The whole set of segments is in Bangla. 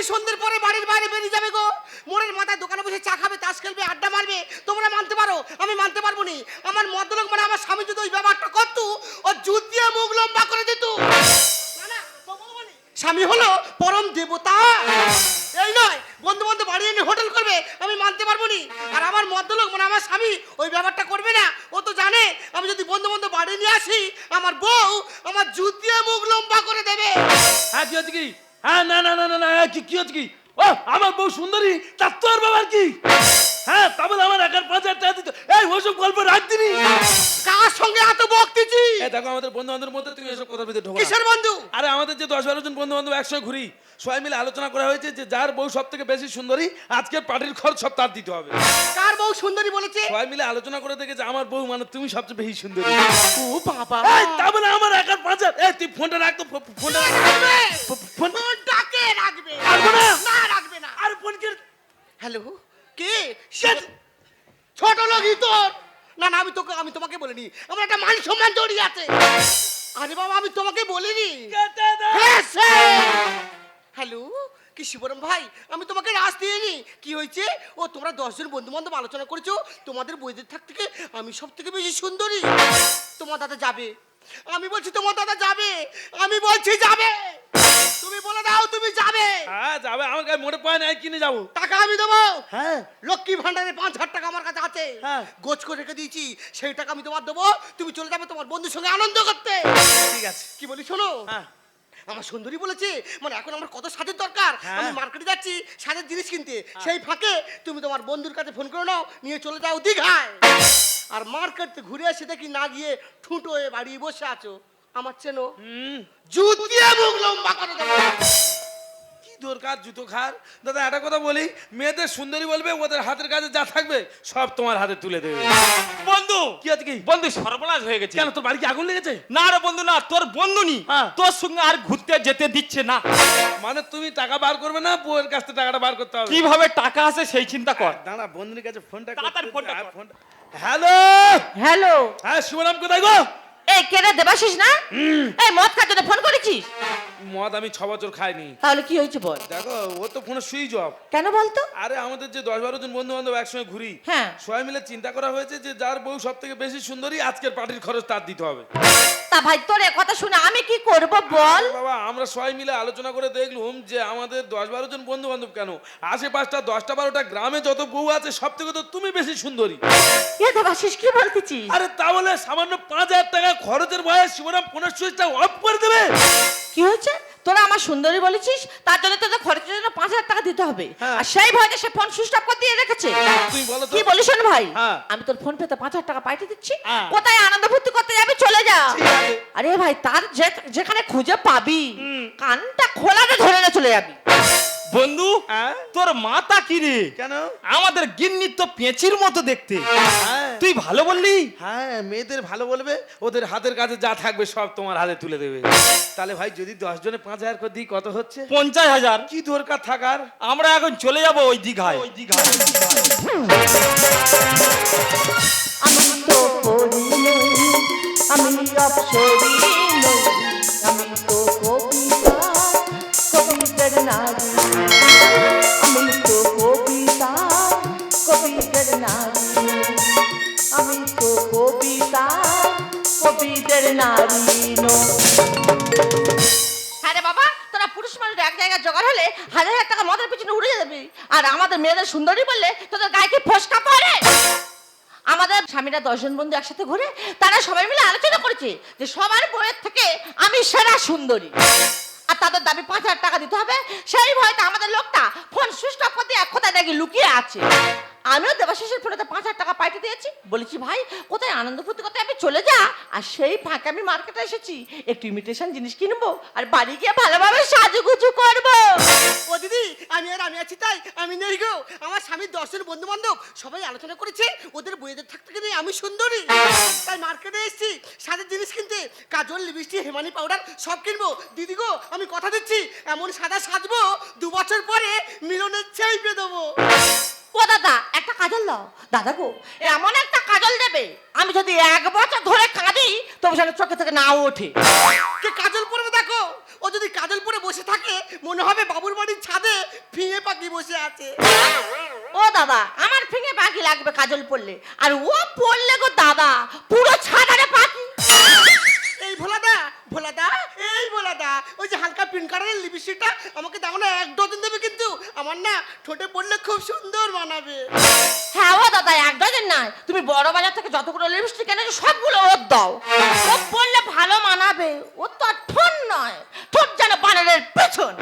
নাকি সন্ধ্যের পরে বাড়ির বাইরে বেরিয়ে যাবে গো, মোড়ের মাথায় দোকানে বসে চা খাবে, তাস খেলবে, আড্ডা মারবে। তোমরা মানতে পারো, আমি মানতে পারবো নি। আমার মদ্যলোক মানে আমার স্বামী যদি ওই ব্যাপারটা করতো, ও জুত দিয়ে মুখ লম্বা করে দিত। স্বামী হলো পরম দেবতা, এই নয় বন্ধু বান্ধব বাড়ি এনে হোটেল করবে, আমি মানতে পারবো নি। আর আমার মদ্যলোক মানে আমার স্বামী ওই ব্যাপারটা করবে না। ও তো জানে আমি যদি বন্ধু বান্ধব বাড়ি নিয়ে আসি, আমার বউ আমার জুত দিয়ে মুখ লম্বা করে দেবে। হ্যাঁ কি হচ্ছে কি? হ্যাঁ না না না না না কি হচ্ছে কি? ও আমার বউ সুন্দরী, তার তোর বাবার কি? হ্যাঁ তারপরে আমার একার 5,000 টাকা দিত। এই ওসব গল্প রাখদিনি। কার সঙ্গে এত বকতেছি? এই দেখো আমাদের বন্ধু বান্ধবের মধ্যে তুমি এসব কথা ভিতরে ঢোকো না। কিসের বন্ধু? আরে আমাদের যে 10-12 জন বন্ধু বান্ধব একসঙ্গে ঘুরি, সবাই মিলে আলোচনা করা হয়েছে যে যার বউ সব থেকে বেশি সুন্দরী আজকের পার্টির খরচ সব তার দিতে হবে। কার বউ সুন্দরী বলেছে? সবাই মিলে আলোচনা করে দেখে যে আমার বউ মানে তুমি সবচেয়ে বেশি সুন্দরী। ও বাবা, এই তারপরে আমার একার 5,000। এই তুই ফোনটা রাখ তো, ফোনটা রাখবে। ফোন ফোনটাকে রাখবে। রাখবো না। না রাখবে না। আর ফোন কে? হ্যালো, কে? ছোট লোকই তোর? না না, আমি তোমাকে বলিনি, আমার একটা মান সম্মান জড়িয়ে আছে। আরে বাবা আমি তোমাকে বলিনি। হ্যালো, কি শিবরাম ভাই, আমি তোমাকে রাস দিইনি। কি হয়েছে? ও তোমরা 10 জন বন্ধু বান্ধব আলোচনা করেছো তোমাদের বইদের থাক থেকে আমি সব থেকে বেশি সুন্দরী। তোমার দাদা যাবে, আমি বলছি তোমার দাদা যাবে, আমি বলছি যাবে। তুমি বলে দাও তুমি যাবে। হ্যাঁ যাবে, আমার কাছে মোটে পায় নাই, কিনে যাবো। টাকা আমি দেবো। হ্যাঁ লক্ষ্মী ভান্ডারে 5,000 টাকা আমার কাছে আছে, হ্যাঁ। গোছ করে রেখে দিয়েছি, সেই টাকা আমি তোমার দেবো। তুমি চলে যাবে তোমার বন্ধুর সঙ্গে আনন্দ করতে। ঠিক আছে। কি বলি শোনো, হ্যাঁ আমার সুন্দরী বলেছে মানে এখন আমার কত সাজের দরকার। হ্যাঁ। আমি মার্কেটে যাচ্ছি সাজের জিনিস কিনতে, সেই ফাঁকে তুমি তোমার বন্ধুর কাছে ফোন করে নাও, নিয়ে চলে যাও দীঘায়। আর মার্কেট ঘুরে এসে দেখি না গিয়ে ঠুঁটো হয়ে বাড়ি বসে আছো। আমার চেনো, জুত দিয়ে মুখ লম্বা করে দেবো। কি দরকার জুতো খার? দাদা একটা কথা বলি, মেয়েদের সুন্দরী বলবে, ওদের হাতের কাছে যা থাকবে সব তোমার হাতে তুলে দেবে। বন্ধু কি আছে কি? বন্ধু সর্বনাশ হয়ে গেছে। কেন তোর বাড়ি কি আগুন লেগেছে? না রে বন্ধু না, তোর বন্ধু নি, হ্যাঁ। তোর সঙ্গে আর ঘুরতে যেতে দিচ্ছে না। মানে তুমি টাকা বার করবে না, বউয়ের কাছ থেকে টাকাটা বার করতে হবে। কিভাবে টাকা আসে সেই চিন্তা কর। দাঁড়া বন্ধুর কাছে ফোনটা তাড়াতাড়ি ফোনটা কর। হ্যালো হ্যালো, হ্যাঁ শিবরাম কোথায় গো? এই কেরে দেবাশিস না? এই মদ খাওয়ার জন্য ফোন করেছিস? মদ আমি 6 বছর খাইনি। তাহলে কি হয়েছে বল? দেখো ও তো ফোনে সুইচ অফ। কেন বলতো? আরে আমাদের যে 10-12 জন বন্ধু বান্ধব একসঙ্গে ঘুরি, হ্যাঁ। সবাই মিলে চিন্তা করা হয়েছে যে যার বউ সব থেকে বেশি সুন্দরী আজকের পার্টির খরচ তার দিতে হবে। তা ভাই তোর এ কথা শুনে আমি কি করব বল? বাবা আমরা সবাই মিলে আলোচনা করে দেখলুম যে আমাদের 10-12 জন বন্ধু বান্ধব কেন আশেপাশটা 10টা-12টা গ্রামে যত বউ আছে সব থেকে তো তুমি বেশি সুন্দরী। এ দেবাশিস কি বলতেছিস? আরে তাহলে সামান্য 5,000 টাকা খরচের ভয়ে শিবরাম ফোনের সুইচটা অফ করে দেবে। কি হয়েছে? তোরা আমার সুন্দরী বলেছিস, তার জন্য তোদের খরচের জন্য 5,000 টাকা দিতে হবে। হ্যাঁ। আর সেই ভয়তে সে ফোন সুইচ অফ করে দিয়ে রেখেছে। তুমি বলো তো। কি বলিস শোন ভাই, হ্যাঁ। আমি তোর ফোন পেতে 5,000 টাকা পাঠিয়ে দিচ্ছি, হ্যাঁ। কোথায় আনন্দ ফুর্তি করতে যাবি চলে যা। ঠিক আছে। আরে ভাই তার যেখানে খুঁজে পাবি কানটা খোলাতে ধরে না চলে যাবি। বন্ধু হ্যাঁ? তোর মাথা কি রে? কেন? আমাদের গিন্নি তো পেঁচির মতো দেখতে। হ্যাঁ। তুই ভালো বললি। হ্যাঁ মেয়েদের ভালো বলবে, ওদের হাতের কাছে যা থাকবে সব তোমার হাতে তুলে দেবে। তাহলে ভাই যদি 10 জনে 5,000 করে দিই কত হচ্ছে? 50,000। কি দরকার থাকার? আমরা এখন চলে যাব ওই দীঘায়। আমি তো পড়ি নই, আমি অপ্সরী নই, আমি তো কবিতা, কবিতার নারী। আমি তো কবিতা, কবিতার নারী। আমি তো কবিতা, কবিতার নারী নই। হ্যাঁ রে বাবা, তোরা পুরুষ মানুষ এক জায়গায় জোগাড় হলে 1,000 টাকা মদের পিছনে উড়ে যাবে। আর আমাদের মেয়েদের সুন্দরী বললে তোদের গায়ে কি ফসকা পড়ে? আমাদের স্বামীরা 10 জন বন্ধু একসাথে ঘুরে, তারা সবাই মিলে আলোচনা করেছে যে সবার বইয়ের থেকে আমি সেরা সুন্দরী। আর তাদের দাবি 5,000 টাকা দিতে হবে। সেই ভয়তে আমাদের লোকটা ফোন সুইচ অফ করে দিয়ে কোথায় নাকি লুকিয়ে আছে। আমিও দেবাশিসের ফোনেতে 5,000 টাকা পাঠিয়ে দিয়েছি, বলেছি ভাই কোথায় আনন্দ ফুর্তি করতে আমি চলে যা। আর সেই ফাঁকে আমি মার্কেটে এসেছি, একটু ইমিটেশন জিনিস কিনবো আর বাড়ি গিয়ে ভালোভাবে সাজুগুজু করবো। ও দিদি আমি আছি তাই আমি নেই গো। আমার স্বামীর 10 জন বন্ধু বান্ধব সবাই আলোচনা করেছে ওদের বইয়েদের থাকতে গেলে আমি সুন্দরী, তাই মার্কেটে এসেছি সাজের জিনিস কিনতে। কাজল, লিপস্টিক, হেমানি পাউডার সব কিনবো। দিদি গো আমি কথা দিচ্ছি এমন সাদা সাজবো 2 বছর পরে মিলনের চেয়ে পেয়ে দেবো। ও দাদা একটা কাজল দাও। দাদা গো এমন একটা কাজল দেবে আমি যদি 1 বছর ধরে কাঁদি তবে যেন চোখে থেকে না ওঠে। কে কাজল পরবে দেখো, ও যদি কাজল পরে বসে থাকে মনে হবে বাবুর বাড়ির ছাদে বসে আছে। ও দাদা, আমার ফিঙে পাখি লাগবে কাজল পড়লে, আর ও পড়লে গো দাদা পুরো ছাদারে পাখি। এই ভোলাদা, ভোলাদা, এই ভোলাদা, ওই যে হালকা পিঙ্ক কালারের লিপস্টিকটা আমাকে দাও না, 1 ডজন দেবে কিন্তু, আমার না ঠোঁটে পড়লে খুব সুন্দর বানাবে। হ্যাঁ ও দাদা, 1 ডজন নয়, তুমি বড় বাজার থেকে যতগুলো লিপস্টিক এনেছো সবগুলো ওর দাও, ও পড়লে ভালো মানাবে। ও তো আর ঠোঁট নয়, ঠোঁট যেন বানরের পেছন।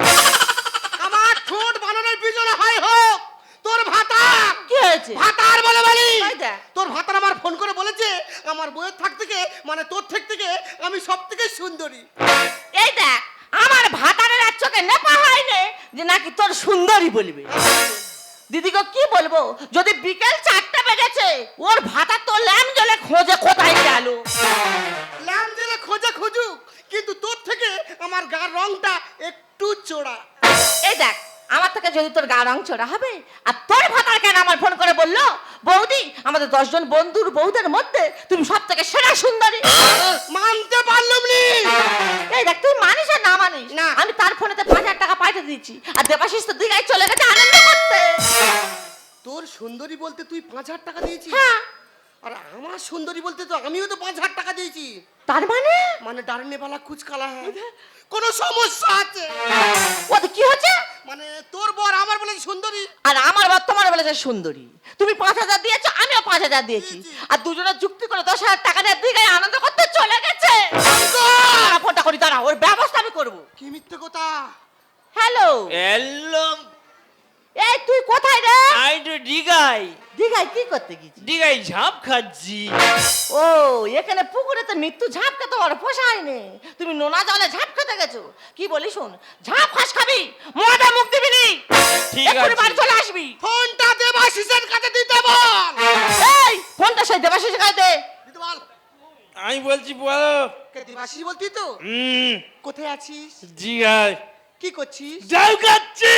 আমার ঠোঁট বানানোর পিছনে হয় হোক তোর ভাতা। কি হয়েছে? ভাতার বলে বলি, এই দেখ। তোর ভাতার আমার ফোন করে বলেছে আমার বইয়ের থাক থেকে, মানে তোর থেকে আমি সব থেকে সুন্দরী। এই দেখ, আমার ভাতারের আর চোখে নেপা হয়নি যে নাকি তোর সুন্দরী বলবে। দিদিকে কি বলবো, যদি বিকেল 4টা বেজেছে ওর ভাতা তো ল্যাম্প জ্বলে খোঁজে কোথায় গেল। ল্যাম্প জেলে খোঁজে খুঁজুক, কিন্তু তোর থেকে আমার গার রংটা একটু চোরা। এই দেখ, আমার থেকে যদি তোর গা রং চড়া হবে, আর তোর ভাতার কেন আমার ফোন করে বললো, বৌদি আমাদের 10 জন বন্ধুর বউদের মধ্যে তুমি সব থেকে সেরা সুন্দরী। মানতে পারলাম নি। এই দেখ, তুই মানিস আর না মানিস না। আমি তার ফোনেতে 5000 টাকা পাঠিয়ে দিয়েছি, আর দেবাশিস তো দীঘায় চলে গেছে আনন্দ করতে। তোর সুন্দরী বলতে তুই 5000 টাকা দিয়েছিস? হ্যাঁ। আর আমার সুন্দরী বলতে তো আমিও তো 5000 টাকা দিয়েছি। তার মানে মানে ডারনে বালা কুছ কালা হ্যাঁ, কোন সমস্যা আছে? ওতে কি হচ্ছে? মানে তোর বর আমার বলে সুন্দরী, আর আমার বাবা তোমার বলেছে সুন্দরী, তুমি 5000 দিয়েছো, আমিও 5000 দিয়েছি, দিয়েছি। আর দুজনে যুক্তি করে 10,000 টাকা নিয়ে দীঘায় আনন্দ করতে চলে গেছে। দাঁড়া, ফোনটা করি, দাঁড়া, ওর ব্যবস্থা আমি করবো। কি মিথ্যে কথা। হ্যালো, হ্যালো, এই তুই কোথায় রে? আই তো দিঘাই, দীঘায় কি করতে গেছিস? দিঘাই ঝাঁপ খাচ্ছি। ও, এখানে পুকুরে তো মৃত্যু ঝাঁপ খেতে আর পোষায়নি, তুমি নোনা জলে ঝাঁপ খেতে গেছো। কি বলি শোন, ঝাঁপ খাস খাবি, মজা মুখ দিবি নি, ঠিক এক্ষুনি আছে। বাড়ি চলে আসবি। ফোনটা দেবাশিসের কাছে দিতে বল। এই ফোনটা সেই দেবাশিসের কাছে দে। দিতে বল। আমি বলছি বলো। কে দেবাশিস বলতি তো? কোথায় আছিস? দিঘাই কি করছিস? ঝাঁপ খাচ্ছি।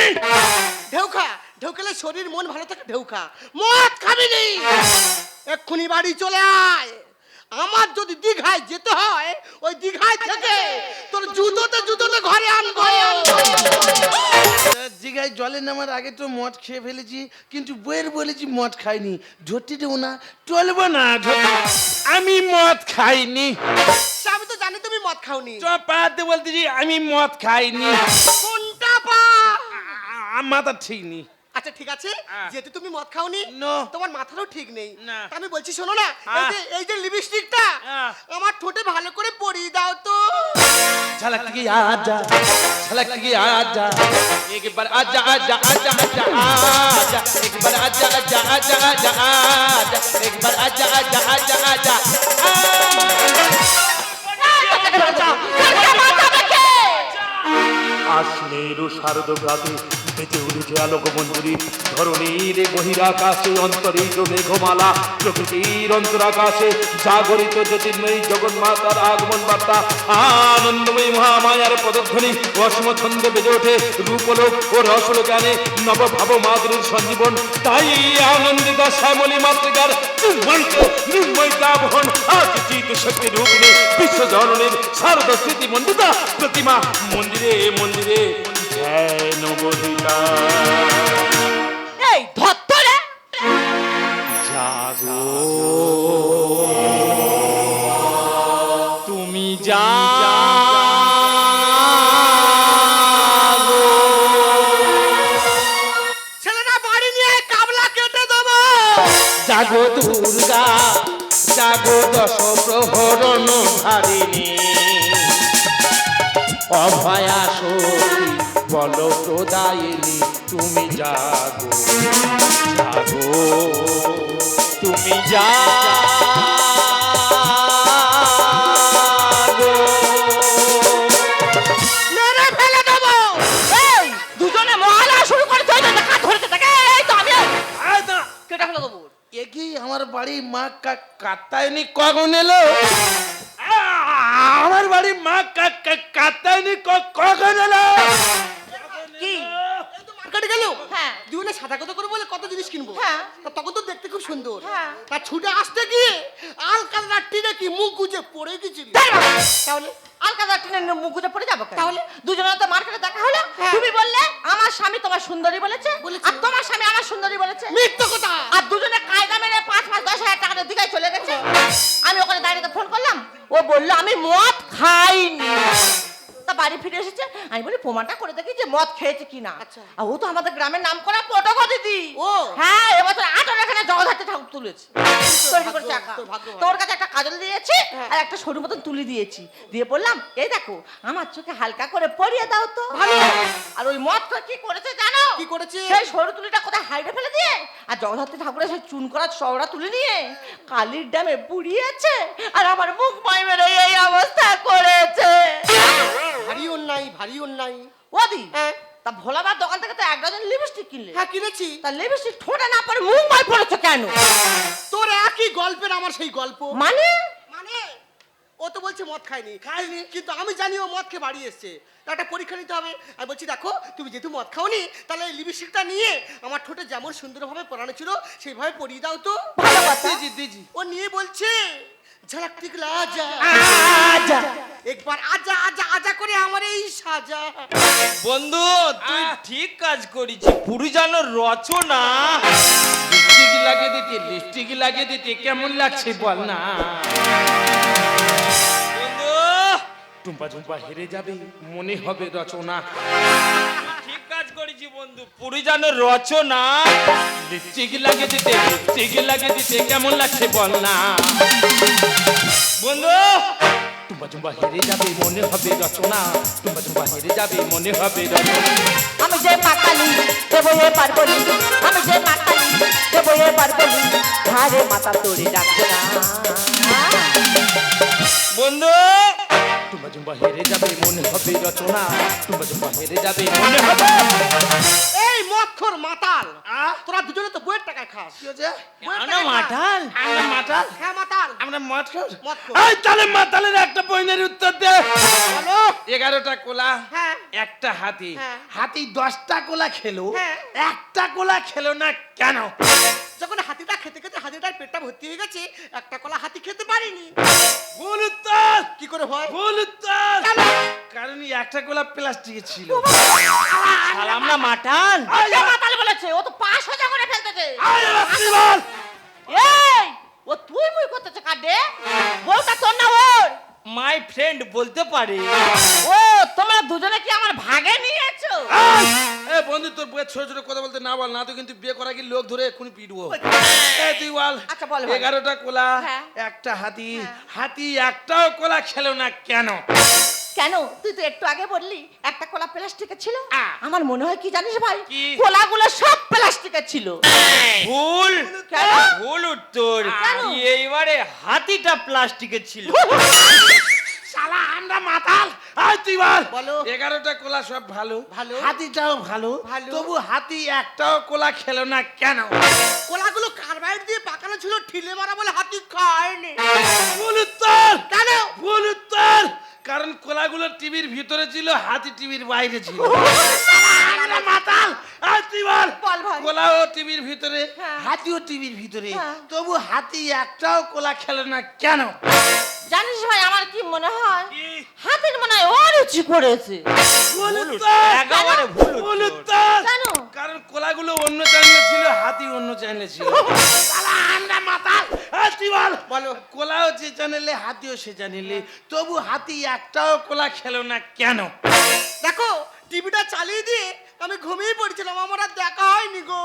ঢেউখা, ঢেউকালে শরীর মন ভালো থাকে। ঢেউখা, মদ খাবি নি, এক্ষুনি বাড়ি চলে আয়। আমার যদি দীঘায় যেতে হয়, ওই দীঘায় থেকে তোর জুতোতে ঘরে আনবো। দিঘায় জলে নামার আগে তো মদ খেয়ে ফেলেছি, কিন্তু বইয়ের বলেছি মদ খাইনি, ধরতে দেবো না, টলবো না। আমি মদ খাইনি। আমি তো জানি তুমি মদ খাওনি। তো পাতে বলতেছি আমি মদ খাইনি। কোনটা পা? মাথা ঠিক নেই। আচ্ছা ঠিক আছে, যেহেতু তুমি মদ খাওনি, No. তোমার মাথারও ঠিক নেই। না। তা আমি বলছি শোনো না, এই যে লিপস্টিকটা আমার ঠোঁটে ভালো করে পরিয়ে দাও তো। झलक की आजा, झलक की आजा, एक बार आजा आजा आजा आजा आजा, एक बार आजा आजा आजा आजा आजा, एक बार आजा आजा आजा आजा আশ্বিনেরু শারদ প্রাতে বেঁচে উঠেছে আলোক মঞ্জুরি, ধরণীর বহিরাকাশে অন্তরিত মেঘমালা, প্রকৃতির অন্তরাকাশে জাগরিত জ্যোতির্ময়ী জগন্মাতার আগমন বার্তা, আনন্দময়ী মহামায়ার পদধ্বনি অসম ছন্দে বেজে ওঠে, রূপলোক ও রসলোক আনে নবভাব মাধুরীর সঞ্জীবন। তাই আনন্দিতা শ্যামলী মাতৃকার নির্ময়তা বহন আজ চিত শক্তি রূপিণী বিশ্বজননীর শারদ স্মৃতি মণ্ডিতা প্রতিমা মন্দিরে মন্দিরে যেন বহিতা। এই ধত্তরে জাগো তুমি যা ছেলেটা বাড়ি নিয়ে কাবলা কেটে দেবো। জাগো দুর্গা, জাগো দশ প্রহরণ ধারিণী, অভয়া শক্তি বল প্রদায়িনী, তুমি জাগো জাগো, তুমি যা মেরে ফেলে দেবো। এই দুজনে মহালয়া শুরু করে তুই দেখা ধরতে থাকে। এই তো আমি কেটে ফেলে দেবো। এ কি আমার বাড়ি মা কাত্তায়নি কখন এলো? আমার বাড়ি মা কাটায়নি কখন এলো? কি? এই তো মার্কেটে গেল, হ্যাঁ। দুজনে সাদা কথা করে বলে কত জিনিস কিনবো। হ্যাঁ। তা তখন তো দেখতে খুব সুন্দর। হ্যাঁ। তা ছুটে আসতে গিয়ে আল কালরা টিনে কি মুখ গুজে পড়ে গেছিল। তাহলে কাদা টেনে মুখ গুজে পড়ে যাবো কেন? তাহলে? দুজনে তো মার্কেটে দেখা হলো, হ্যাঁ। তুমি বললে আমার স্বামী তোমার সুন্দরী বলেছে, বলেছে। আর তোমার স্বামী আমার সুন্দরী বলেছে, মিথ্যে কথা। আর দুজনে কায়দা মেরে 5-10 হাজার টাকার দিকে চলে গেছে। আমি ওখানে দাঁড়িয়ে ফোন করলাম, ও বললো আমি মদ খাইনি। তা বাড়ি ফিরে এসেছে, আমি বলি প্রমাণটা করে দেখি যে মদ খেয়েছে কিনা। আচ্ছা। আর ও তো আমাদের গ্রামের নাম করা পটকা দিদি। ও। হ্যাঁ, এবছর 8 এখানে জগদ্ধাত্রী ঠাকুর তুলেছে, তৈরি করেছে একা। তোর ভাগ্য ভালো। তোর কাছে একটা কাজল দিয়েছি হ্যাঁ। আর একটা সরু মতন তুলি দিয়েছি, দিয়ে বললাম এই দেখো আমার চোখে হালকা করে পরিয়ে দাও তো। ভালো। আর ওই মদ কি করেছে জানো? কি করেছে? সেই সরু তুলিটা কোথায় হাইড়ে ফেলে দিয়ে আর জগদ্ধাত্রী ঠাকুরের সেই চুন করা চওড়া তুলে নিয়ে কালির ডামে পুড়িয়েছে আর আমার মুখ মাই মেরে এই অবস্থা করেছে। ভারী অন্যায়, ভারী অন্যায়। ওদি হ্যাঁ। তা ভোলাবার দোকান থেকে তো 1 ডজন লিপস্টিক কিনলে, হ্যাঁ কিনেছি। তা লিপস্টিক ঠোঁটে না পরে মুখ মাই পড়েছে কেন? তোর একই গল্পের আমার সেই গল্প। মানে মানে ও তো বলছে মদ খায়নি, কিন্তু আমি জানি ও মদ খেয়ে বাড়ি এসছে। একটা পরীক্ষা নিতে হবে। আমি বলছি দেখো তুমি যেহেতু মদ খাওনি, তাহলে এই লিপস্টিকটা নিয়ে আমার ঠোঁটে যেমন সুন্দরভাবে পরানো ছিল সেইভাবে পরিয়ে দাও তো। ভালো কথা। দিজি ও নিয়ে বলছে ঝলক টিকলা আজা আজা একবার আজা আজা আজা করে আমার এই সাজা। বন্ধু তুই ঠিক কাজ করেছি, পুরো যেন রচনা। লিপস্টিক লাগিয়ে দিতে কেমন লাগছে বল না। বন্ধু টুম্পা ঝুম্পা হেরে যাবে মনে হবে রচনা। ঠিক কাজ করেছি বন্ধু, পুরো যেন রচনা। লিপস্টিক লাগিয়ে দিতে কেমন লাগছে বল না। বন্ধু টুম্পা ঝুম্পা হেরে যাবে মনে হবে রচনা। টুম্পা ঝুম্পা হেরে যাবে মনে হবে রচনা। আমি যে পাকালি দেবো এ পারবলি, আমি যে পাকালি দেবো এ পারবলি, ধারে মাথা তোরে ডাকবে না। বন্ধু টুম্পা ঝুম্পা হেরে যাবে মনে হবে রচনা। টুম্পা ঝুম্পা হেরে যাবে মনে হবে। এই মদখোর মাতাল, তোরা দুজনে তো বইয়ের টাকায় খাস। কি হচ্ছে? আমরা মাঠাল। আমরা মাতাল, হ্যাঁ মাতাল, আমরা মদ খাই। মদখোর। এই তাহলে মাতালের একটা পয়নের উত্তর দে। বলো। 11টা কোলা, হ্যাঁ। একটা হাতি। হ্যাঁ। হাতি 10টা কোলা খেলো, হ্যাঁ। একটা কোলা খেলো না কেন? যখন হাতিটা খেতে খেতে হাতিটার পেটটা ভর্তি হয়ে গেছে, একটা কলা হাতি খেতে পারিনি। ভুল উত্তর। কি করে হয়? ভুল উত্তর। কারণ এই একটা কোলা প্লাস্টিকের ছিল। শালা আমরা মাঠাল। কে মাতাল বলেছে? ও তো 5 করে ফেলতেছে। আয় রাত্রি বল। এই ও তুই মুই করতেছে কাটে, বলটা তোর না ওর? মাই ফ্রেন্ড বলতে পারে। ও তোমরা দুজনে কি আমার ভাগে নিয়েছো? এ বন্ধু তোর বউয়ের ছোট ছোট কথা বলতে না বল না, তো কিন্তু বিয়ে করা কি লোক ধরে এক্ষুনি পিটবো। এ তুই বল। আচ্ছা, বল, বল। 11টা কোলা, হ্যাঁ। একটা হাতি। হ্যাঁ। হাতি একটাও কোলা খেলো না কেন? কেন? তুই তো একটু আগে বললি একটা কলা প্লাস্টিকের ছিল। আ। আমার মনে হয় কি জানিস ভাই, কি? কলাগুলো সব প্লাস্টিকের ছিল। ভুল। কেন? ভুল উত্তর। কেন? এইবারে হাতিটা প্লাস্টিকের ছিল। শালা আমরা মাতাল। আয় তুই বল। বলো। 11টা কোলা সব ভালো, ভালো। হাতিটাও ভালো, ভালো। তবু হাতি একটাও কোলা খেলো না কেন? কলাগুলো কার্বাইড দিয়ে পাকানো ছিল, ঠিলে মারা বলে হাতি খায়নি। ভুল উত্তর। কেন? ভুল উত্তর। কারণ কোলাগুলো টিভির ভিতরে ছিল, হাতি টিভির বাইরে ছিল। আমরা মাতাল। আয় তুই বল। বল ভাই। কোলাও টিভির ভিতরে, হ্যাঁ। হাতিও টিভির ভিতরে, হ্যাঁ। তবু হাতি একটাও কোলা খেলো না কেন? জানিস ভাই আমার কি মনে হয়, কি? হাতের মনে হয় অরুচি করেছে। ভুল উত্তর। একেবারে ভুল ভুল উত্তর। উত্তর। কেন? কারণ কোলাগুলো অন্য চ্যানেলে ছিল, হাতি অন্য চ্যানেলে ছিল। শালা আমরা মাতাল। আয় তুই বল। বলো। কোলাও যে চ্যানেলে, হাতিও সে চ্যানেলে, তবু হাতি একটাও কোলা খেলো না কেন? দেখো টিভিটা চালিয়ে দিয়ে আমি ঘুমিয়ে পড়েছিলাম, আমার আর দেখা হয়নি গো।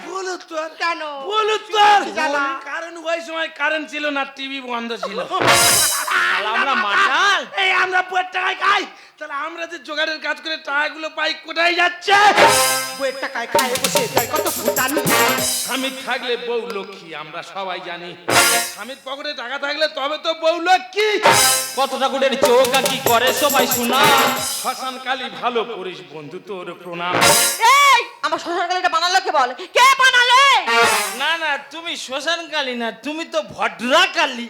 ভুল উত্তর। কেন? ভুল উত্তর। জ্বালা। কারণ ওই সময় কারেন্ট ছিল না, টিভি বন্ধ ছিল। শালা আমরা মাঠাল। এই আমরা বইয়ের টাকায় খাই, তাহলে আমরা যে জোগাড়ের কাজ করে টাকাগুলো পাই কোথায় যাচ্ছে? বইয়ের টাকায় খায় বসে যায় কত ভুটানি। স্বামী থাকলে বউ লক্ষ্মী, আমরা সবাই জানি। স্বামীর পকেটে টাকা থাকলে তবে তো বউ লক্ষ্মী। কত ঠাকুরের চোখ আর কি করে সবাই শোনা। শ্মশান কালী ভালো করিস বন্ধু, তোর প্রণাম। এই আমার শ্বশুর কালীটা বানালো কে? বল কে বানালে? না না তুমি শ্মশান কালী না, তুমি তো ভদ্রা কালী।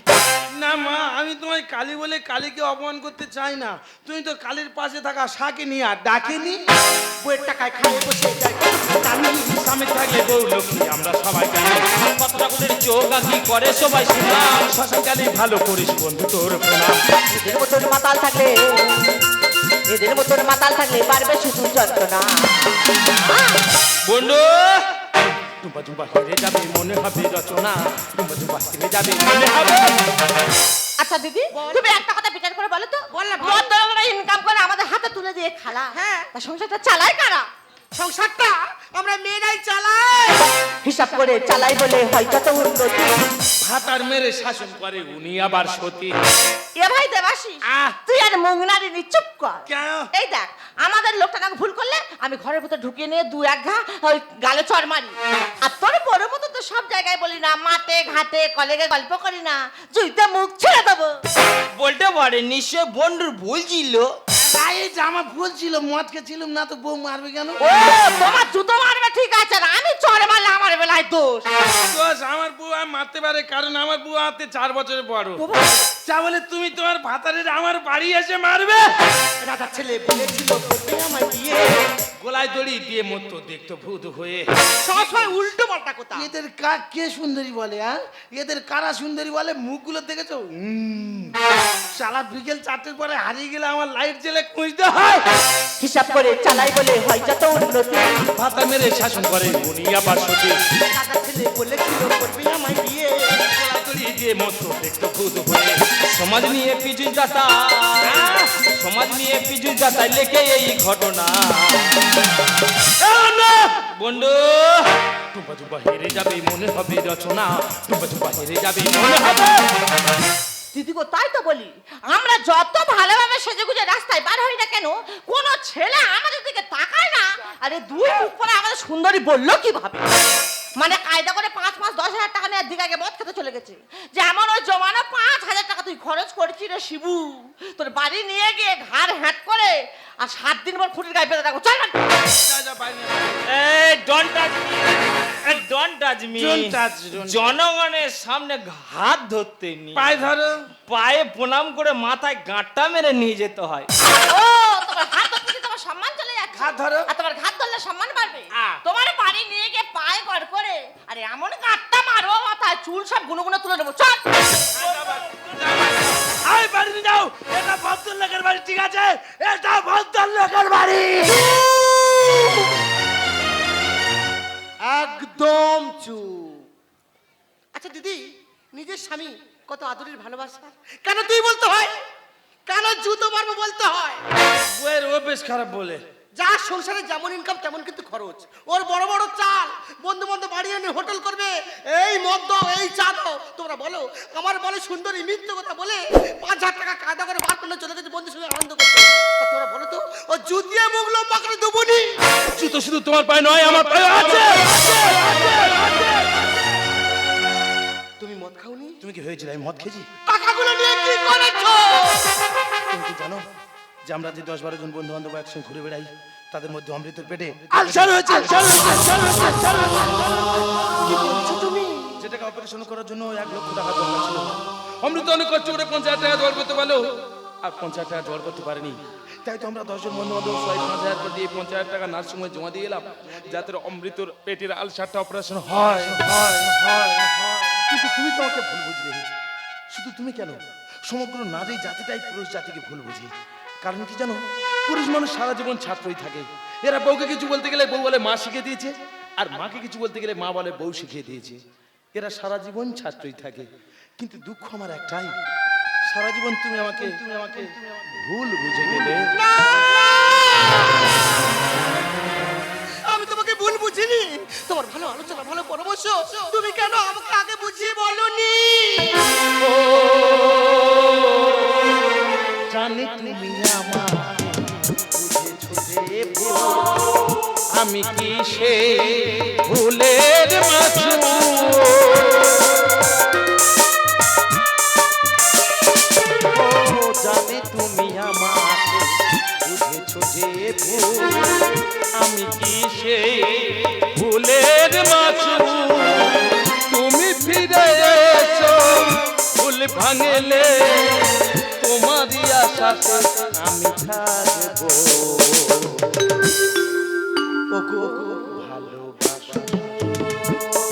না মা, আমি তোমায় কালী বলে কালীকে অপমান করতে চাই না। তুমি তো কালীর পাশে থাকা শাকে নিয়ে আর ডাকেনি। বইয়ের টাকায় খায় বসে যায় কত ভুটানি। স্বামী থাকলে বউ লক্ষ্মী, আমরা সবাই জানি। কত ঠাকুরের হাতের চোখ আঁকি করে সবাই সুনাম। শ্মশানকালী ভালো করিস বন্ধু তোর প্রণাম। এদের মতন মাতাল থাকলে এদের মতন মাতাল থাকলে বাড়বে শুধু যন্ত্রণা। বন্ধু টুম্পা টুম্পা হেরে যাবে মনে হবে রচনা, টুম্পা টুম্পা হেরে যাবে মনে হবে। আচ্ছা দিদি, তুমি একটা কথা বিচার করে বলো তো, ইনকাম করে আমাদের হাতে তুলে দিয়ে খালা, হ্যাঁ। তা সংসারটা চালায় কারা? সংসারটা আমরা মেয়েরাই চালাই। হিসাব করে চালাই বলে হয় কত উন্নতি। ভাতার মেরে শাসন করে উনি আবার সতী। এ ভাই দেবাশিস, তুই আর মুংনারি নি চুপ কর। কেন? এই দেখ, আমাদের লোকটা নাকি ভুল করলে আমি ঘরের ভিতর ঢুকিয়ে নিয়ে দু এক ঘা ওই গালে চড় মারি। আর তোর বড় মতো তো সব জায়গায় বলি না, মাঠে ঘাটে কলেজে গল্প করি না, জুইতে মুখ ছেড়ে দেবো। বলতে পারে নিশ্চয় বন্ধুর ভুল ছিল। গায়ে জামা বলছিল মদ খেয়েছিলাম না তো বউ মারবে কেন? ও তোমার জুতো মারবে ঠিক আছে, আর আমি চড় মারলে আমার বেলায় দোষ। দোষ আমার বুয়া মারতে পারে, কারণ আমার বুয়া হাতে 4 বছরের বড়। তা বলে তুমি তোমার ভাতারের আমার বাড়ি এসে মারবে? রাজার ছেলে বলেছিল করবে আমার বিয়ে, গলায় দড়ি দিয়ে মতো দেখতো ভূত হয়ে। সবসময় উল্টো পাল্টা কথা। এদের কে সুন্দরী বলে? হ্যাঁ, এদের কারা সুন্দরী বলে? মুখগুলো দেখেছো? শালা বিকেল 4টের পরে হারিয়ে গেলে আমার লাইট জ্বেলে খুঁজতে হয়। হিসাব করে চালাই বলে হয় যত উন্নতি। ভাতা মেরে শাসন করে উনি আবার সতী। রাজার ছেলে বলেছিল করবে আমার বিয়ে, গলায় দড়ি দিয়ে মতো দেখতো ভূত হয়ে। সমাজ নিয়ে পিছু যাতা, সমাজ নিয়ে পিছু যাতায় লেখে এই ঘটনা। বন্ধু টুম্পা টুম্পা হেরে যাবে মনে হবে রচনা, টুম্পা টুম্পা হেরে যাবে মনে হবে। দিদি গো, তাই তো বলি, আমরা যত ভালোভাবে সেজেগুজে রাস্তায় বার হই না কেন, কোন ছেলে আমাদের দিকে তাকায় না। আরে দুই মুখ পরে আমাদের সুন্দরী বললো কিভাবে? মানে কায়দা করে 5-10 হাজার টাকা নিয়ে দিঘাকে মদ খেতে চলে গেছে। যেমন ওই জমানো 5,000 টাকা তুই খরচ করেছিস রে শিবু, তোর বাড়ি নিয়ে গিয়ে ঘাড় হ্যাট করে আর 7 দিন পর খুঁটির গায়ে বেঁধে রাখো। চল না। এই don't touch me, don't touch me. Don't touch, don't touch। জনগণের সামনে হাত ধরতে নি, পায়ে ধরো। পায়ে প্রণাম করে মাথায় গাঁটটা মেরে নিয়ে যেতে হয়। ও তোমার হাত ধরতে তোমার সম্মান চলে যাচ্ছে। হাত ধরো। আর তোমার হাত ধরলে সম্মান বাড়বে। হ্যাঁ। তোমার বাড়ি নিয়ে গিয়ে পায়ে গড় করে আরে এমন গাঁটটা মারবো মাথায় চুল সব গুনো গুনো তুলে নেবো। চল। আই বাড়ি নিয়ে যাও, এটা ভদ্রলোকের বাড়ি, ঠিক আছে? এটা ভদ্রলোকের বাড়ি। একদম চুপ। আচ্ছা দিদি, নিজের স্বামী কত আদরের ভালোবাসা, কেন তুই বলতে হয়? কেন জুতো মারবো বলতে হয়? বউয়ের অভ্যেস খারাপ বলে। যার সংসারে যেমন ইনকাম তেমন কিন্তু খরচ। ওর বড় বড় চাল, বন্ধু বান্ধব বাড়ি এনে হোটেল করবে, এই মদ দাও এই চা দাও। তোমরা বলো, আমার বলে সুন্দরী মিথ্যে কথা বলে 5,000 টাকা কায়দা করে বার করলে চলে গেছে বন্ধুর সঙ্গে আনন্দ করতে। তা তোমরা বলো তো, ও জুতিয়ে মুখ লম্বা করে দেবনি? জুতো শুধু তোমার পায়ে নয়, আমার পায়ে আছে। তুমি মদ খাওনি? তুমি কি হয়েছিল আমি মদ খেয়েছি? টাকাগুলো নিয়ে কি করেছো? তুমি কি জানো যে আমরা যে 10-12 জন বন্ধু বান্ধব একসঙ্গে ঘুরে বেড়াই, তাদের মধ্যে অমৃতের পেটে আলসার হয়েছে, যেটাকে অপারেশন করার জন্য 1 লক্ষ টাকা দরকার ছিল। অমৃত অনেক কষ্ট করে 50,000 টাকা জোগাড় করতে পারলো, আর 50,000 টাকা জোগাড় করতে পারেনি। তাই তো আমরা 10 জন বন্ধু বান্ধব 5,000 করে দিয়ে 50,000 টাকা নার্সিংহোমে জমা দিয়ে এলাম, যাতে অমৃতর পেটের আলসারটা অপারেশন হয়। কিন্তু তুমি তো আমাকে ভুল বুঝলে। শুধু তুমি কেন, সমগ্র নারী জাতিটাই পুরুষ জাতিকে ভুল বুঝি। কারণ কি জানো, পুরুষ মানুষ সারা জীবন ছাত্রই থাকে। এরা বউকে কিছু বলতে গেলে বউ বলে মা শিখিয়ে দিয়েছে, আর মাকে কিছু বলতে গেলে মা বলে বউ শিখিয়ে দিয়েছে। এরা সারা জীবন ছাত্রই থাকে। কিন্তু দুঃখ আমার একটাই, সারা জীবন তুমি আমাকে ভুল বুঝে গেলে। আমি তোমাকে ভুল বুঝিনি। তোমার ভালো আলোচনা, ভালো পরামর্শ তুমি কেন আমাকে আগে বুঝিয়ে বলনি? জানি তুমি আমাকে বুঝেছো যে ভুল, আমি কি সে ভুলের মাঝে? জানি তুমি আমাকে বুঝেছো যে ভুল, আমি কি সে ভুলের মাঝে? তুমি ফিরে এসো ভুল ভাঙলে, তোমারই আশাতে আমি থাকবো। ওগো ভালোবাসা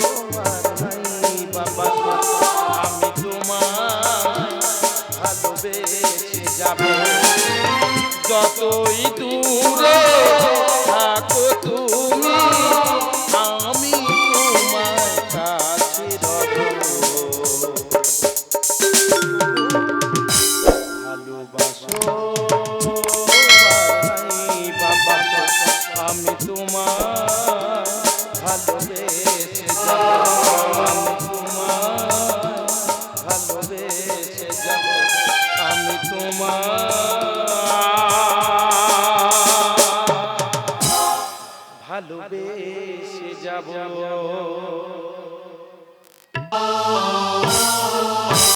তোমার নাই বাবা, যতই দূরে থাকো তুমি আমি তোমার কাছে রব ভালোবাসো ভাই বাবা আমি তোমার ভালোবেসে যাব আমি তোমার ভালোবেসে যাব আমি তোমার ভালোবেসে যাব